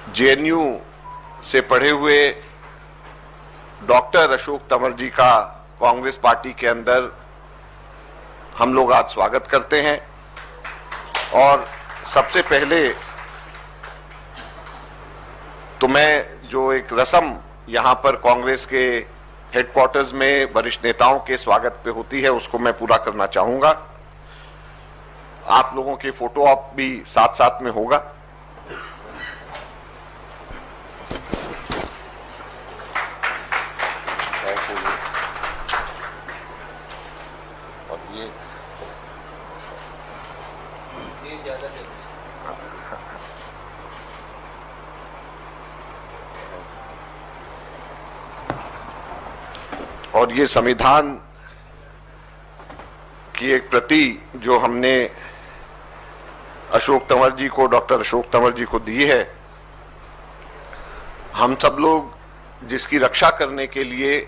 JNU से पढ़े हुए डॉक्टर अशोक तंवर जी का कांग्रेस पार्टी के अंदर हम लोग आज स्वागत करते हैं। और सबसे पहले तो मैं जो एक रस्म यहां पर कांग्रेस के हेडक्वार्टर्स में वरिष्ठ नेताओं के स्वागत पे होती है उसको मैं पूरा करना चाहूंगा। आप लोगों के फोटो ऑप भी साथ साथ में होगा। और ये संविधान की एक प्रति जो हमने अशोक तंवर जी को, डॉक्टर अशोक तंवर जी को दी है, हम सब लोग जिसकी रक्षा करने के लिए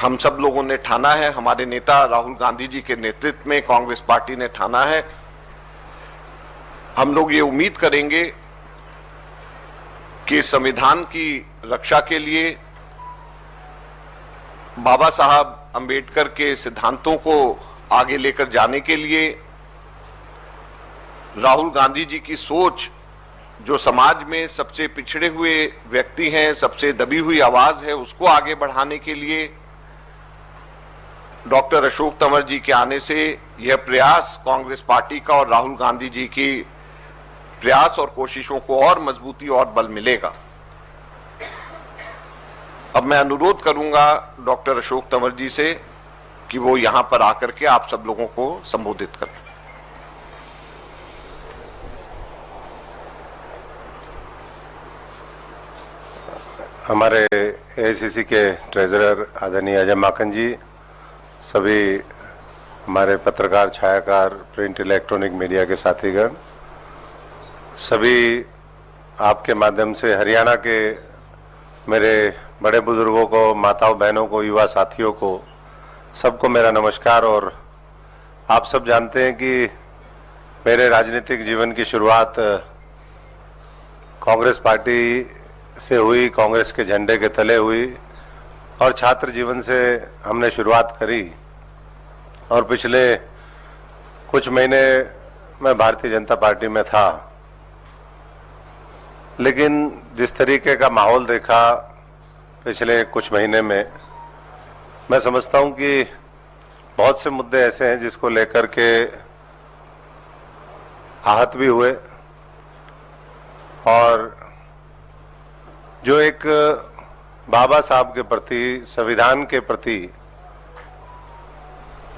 हम सब लोगों ने ठाना है, हमारे नेता राहुल गांधी जी के नेतृत्व में कांग्रेस पार्टी ने ठाना है। हम लोग ये उम्मीद करेंगे कि संविधान की रक्षा के लिए बाबा साहब अंबेडकर के सिद्धांतों को आगे लेकर जाने के लिए राहुल गांधी जी की सोच, जो समाज में सबसे पिछड़े हुए व्यक्ति हैं, सबसे दबी हुई आवाज है, उसको आगे बढ़ाने के लिए डॉक्टर अशोक तंवर जी के आने से यह प्रयास कांग्रेस पार्टी का और राहुल गांधी जी की प्रयास और कोशिशों को और मजबूती और बल मिलेगा। अब मैं अनुरोध करूंगा डॉक्टर अशोक तंवर जी से कि वो यहां पर आकर के आप सब लोगों को संबोधित करें। हमारे एआईसीसी के ट्रेजरर आदरणीय अजय माकन जी, सभी हमारे पत्रकार, छायाकार, प्रिंट, इलेक्ट्रॉनिक मीडिया के साथीगण, सभी आपके माध्यम से हरियाणा के मेरे बड़े बुजुर्गों को, माताओं बहनों को, युवा साथियों को, सबको मेरा नमस्कार। और आप सब जानते हैं कि मेरे राजनीतिक जीवन की शुरुआत कांग्रेस पार्टी से हुई, कांग्रेस के झंडे के तले हुई और छात्र जीवन से हमने शुरुआत करी। और पिछले कुछ महीने मैं भारतीय जनता पार्टी में था, लेकिन जिस तरीके का माहौल देखा पिछले कुछ महीने में, मैं समझता हूं कि बहुत से मुद्दे ऐसे हैं जिसको लेकर के आहत भी हुए। और जो एक बाबा साहब के प्रति, संविधान के प्रति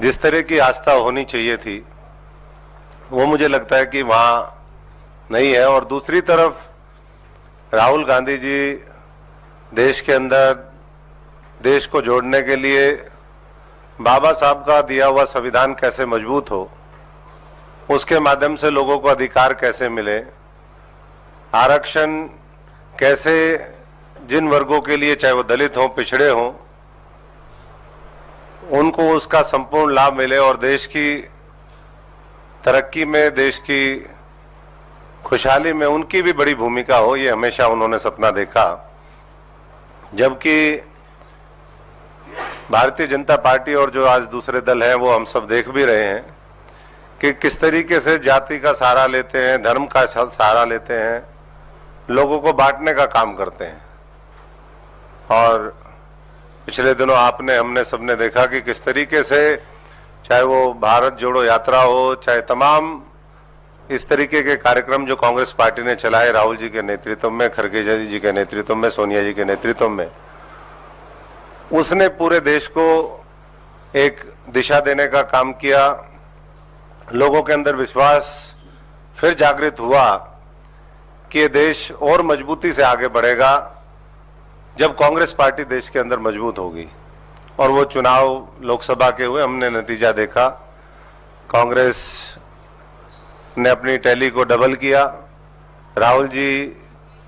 जिस तरह की आस्था होनी चाहिए थी, वो मुझे लगता है कि वहां नहीं है। और दूसरी तरफ राहुल गांधी जी देश के अंदर देश को जोड़ने के लिए बाबा साहब का दिया हुआ संविधान कैसे मजबूत हो, उसके माध्यम से लोगों को अधिकार कैसे मिले, आरक्षण कैसे जिन वर्गों के लिए, चाहे वो दलित हों, पिछड़े हों, उनको उसका संपूर्ण लाभ मिले और देश की तरक्की में, देश की खुशहाली में उनकी भी बड़ी भूमिका हो, ये हमेशा उन्होंने सपना देखा। जबकि भारतीय जनता पार्टी और जो आज दूसरे दल हैं, वो हम सब देख भी रहे हैं कि किस तरीके से जाति का सहारा लेते हैं, धर्म का सहारा लेते हैं, लोगों को बांटने का काम करते हैं। और पिछले दिनों आपने, हमने सबने देखा कि किस तरीके से, चाहे वो भारत जोड़ो यात्रा हो, चाहे तमाम इस तरीके के कार्यक्रम जो कांग्रेस पार्टी ने चलाए, राहुल जी के नेतृत्व में, खड़गे जी के नेतृत्व में, सोनिया जी के नेतृत्व में, उसने पूरे देश को एक दिशा देने का काम किया। लोगों के अंदर विश्वास फिर जागृत हुआ कि ये देश और मजबूती से आगे बढ़ेगा जब कांग्रेस पार्टी देश के अंदर मजबूत होगी। और वो चुनाव लोकसभा के हुए, हमने नतीजा देखा, कांग्रेस ने अपनी टैली को डबल किया। राहुल जी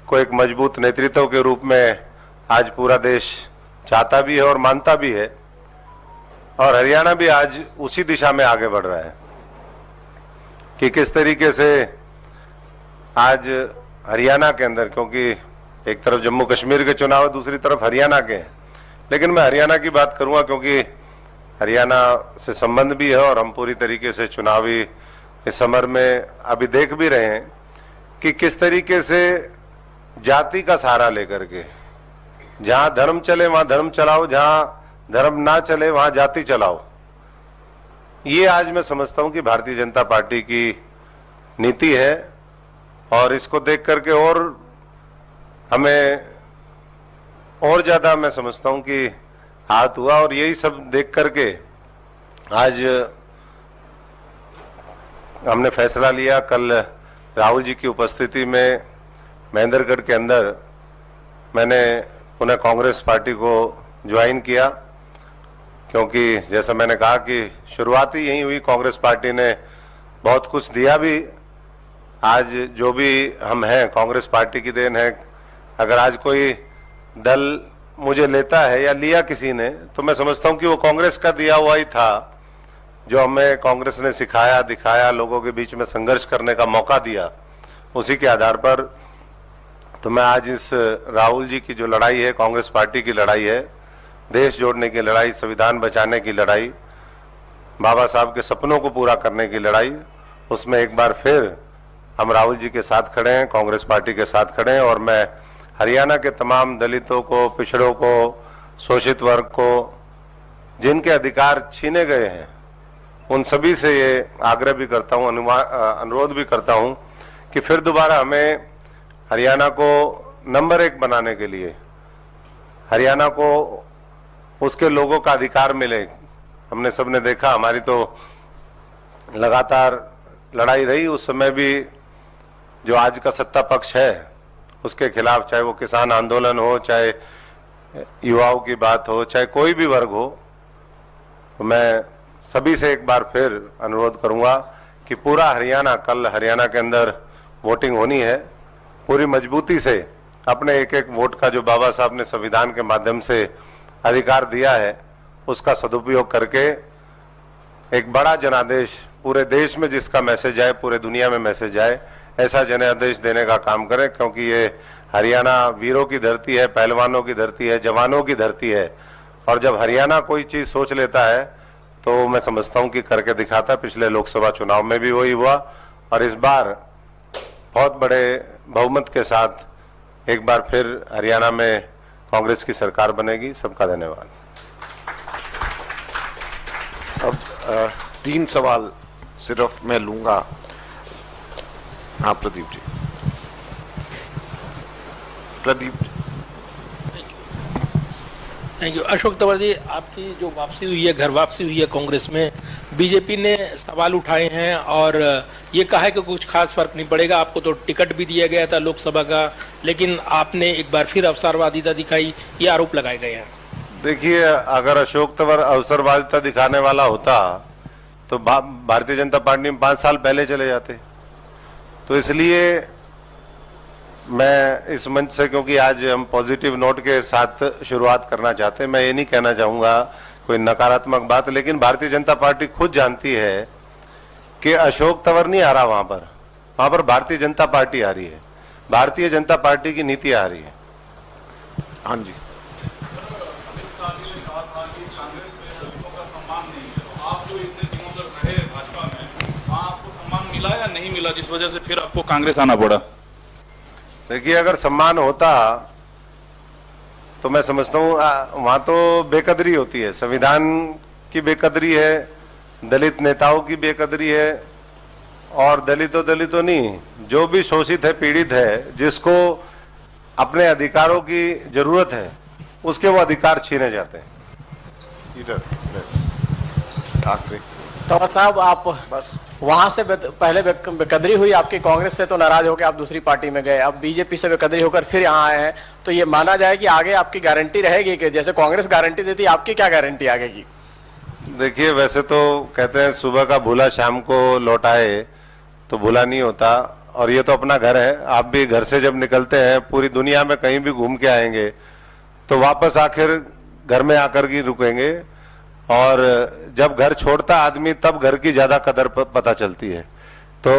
को एक मजबूत नेतृत्व के रूप में आज पूरा देश चाहता भी है और मानता भी है। और हरियाणा भी आज उसी दिशा में आगे बढ़ रहा है कि किस तरीके से आज हरियाणा के अंदर, क्योंकि एक तरफ जम्मू कश्मीर के चुनाव है, दूसरी तरफ हरियाणा के हैं, लेकिन मैं हरियाणा की बात करूंगा क्योंकि हरियाणा से संबंध भी है और हम पूरी तरीके से चुनावी इस समर में अभी देख भी रहे हैं कि किस तरीके से जाति का सहारा लेकर के जहां धर्म चले वहां धर्म चलाओ, जहां धर्म ना चले वहां जाति चलाओ। ये आज मैं समझता हूं कि भारतीय जनता पार्टी की नीति है और इसको देख करके और हमें और ज्यादा मैं समझता हूं कि हाथ हुआ। और यही सब देख करके आज हमने फैसला लिया, कल राहुल जी की उपस्थिति में महेंद्रगढ़ के अंदर मैंने पुनः कांग्रेस पार्टी को ज्वाइन किया, क्योंकि जैसा मैंने कहा कि शुरुआत ही यही हुई। कांग्रेस पार्टी ने बहुत कुछ दिया भी, आज जो भी हम हैं कांग्रेस पार्टी की देन है। अगर आज कोई दल मुझे लेता है या लिया किसी ने, तो मैं समझता हूं कि वो कांग्रेस का दिया हुआ ही था, जो हमें कांग्रेस ने सिखाया, दिखाया, लोगों के बीच में संघर्ष करने का मौका दिया, उसी के आधार पर। तो मैं आज इस राहुल जी की जो लड़ाई है, कांग्रेस पार्टी की लड़ाई है, देश जोड़ने की लड़ाई, संविधान बचाने की लड़ाई, बाबा साहब के सपनों को पूरा करने की लड़ाई, उसमें एक बार फिर हम राहुल जी के साथ खड़े हैं, कांग्रेस पार्टी के साथ खड़े हैं। और मैं हरियाणा के तमाम दलितों को, पिछड़ों को, शोषित वर्ग को, जिनके अधिकार छीने गए हैं, उन सभी से ये आग्रह भी करता हूं, अनुरोध भी करता हूं कि फिर दोबारा हमें हरियाणा को नंबर 1 बनाने के लिए, हरियाणा को उसके लोगों का अधिकार मिले। हमने सबने देखा, हमारी तो लगातार लड़ाई रही, उस समय भी जो आज का सत्ता पक्ष है उसके खिलाफ, चाहे वो किसान आंदोलन हो, चाहे युवाओं की बात हो, चाहे कोई भी वर्ग हो। तो मैं सभी से एक बार फिर अनुरोध करूंगा कि पूरा हरियाणा, कल हरियाणा के अंदर वोटिंग होनी है, पूरी मजबूती से अपने एक एक वोट का जो बाबा साहब ने संविधान के माध्यम से अधिकार दिया है, उसका सदुपयोग करके एक बड़ा जनादेश पूरे देश में, जिसका मैसेज आए, पूरे दुनिया में मैसेज आए, ऐसा जनादेश देने का काम करें। क्योंकि ये हरियाणा वीरों की धरती है, पहलवानों की धरती है, जवानों की धरती है। और जब हरियाणा कोई चीज सोच लेता है तो मैं समझता हूं कि करके दिखाता है। पिछले लोकसभा चुनाव में भी वही हुआ और इस बार बहुत बड़े बहुमत के साथ एक बार फिर हरियाणा में कांग्रेस की सरकार बनेगी। सबका धन्यवाद। अब 3 सवाल सिर्फ मैं लूंगा। हाँ प्रदीप जी, प्रदीप। Thank you. अशोक तंवर जी, आपकी जो वापसी हुई है, घर वापसी हुई है कांग्रेस में, बीजेपी ने सवाल उठाए हैं और ये कहा है कि कुछ खास फर्क नहीं पड़ेगा। आपको तो टिकट भी दिया गया था लोकसभा का, लेकिन आपने एक बार फिर अवसरवादिता दिखाई, ये आरोप लगाए गए हैं। देखिए, अगर अशोक तंवर अवसरवादिता दिखाने वाला होता तो भारतीय जनता पार्टी में 5 साल पहले चले जाते। तो इसलिए मैं इस मंच से, क्योंकि आज हम पॉजिटिव नोट के साथ शुरुआत करना चाहते हैं, मैं ये नहीं कहना चाहूँगा कोई नकारात्मक बात, लेकिन भारतीय जनता पार्टी खुद जानती है कि अशोक तंवर नहीं आ रहा वहाँ पर भारतीय जनता पार्टी आ रही है, भारतीय जनता पार्टी की नीति आ रही है। हाँ जी। मिला या नहीं मिला, जिस वजह से फिर आपको कांग्रेस आना पड़ा? देखिए, अगर सम्मान होता तो मैं समझता हूँ वहां तो बेकदरी होती है, संविधान की बेकदरी है, दलित नेताओं की बेकदरी है, और दलितों नहीं, जो भी शोषित है, पीड़ित है, जिसको अपने अधिकारों की जरूरत है, उसके वो अधिकार छीने जाते हैं। इधर आखिरी तंवर साहब, आप बस वहां से पहले बेकदरी हुई आपकी, कांग्रेस से तो नाराज होकर आप दूसरी पार्टी में गए, अब बीजेपी से बेकदरी होकर फिर यहाँ आए हैं, तो ये माना जाए कि आगे आपकी गारंटी रहेगी कि जैसे कांग्रेस गारंटी देती है, आपकी क्या गारंटी आगे की? देखिए, वैसे तो कहते हैं सुबह का भूला शाम को लौटाए, तो भूला नहीं होता, और ये तो अपना घर है। आप भी घर से जब निकलते हैं, पूरी दुनिया में कहीं भी घूम के आएंगे तो वापस आखिर घर में आकर के रुकेंगे, और जब घर छोड़ता आदमी तब घर की ज्यादा कदर पता चलती है। तो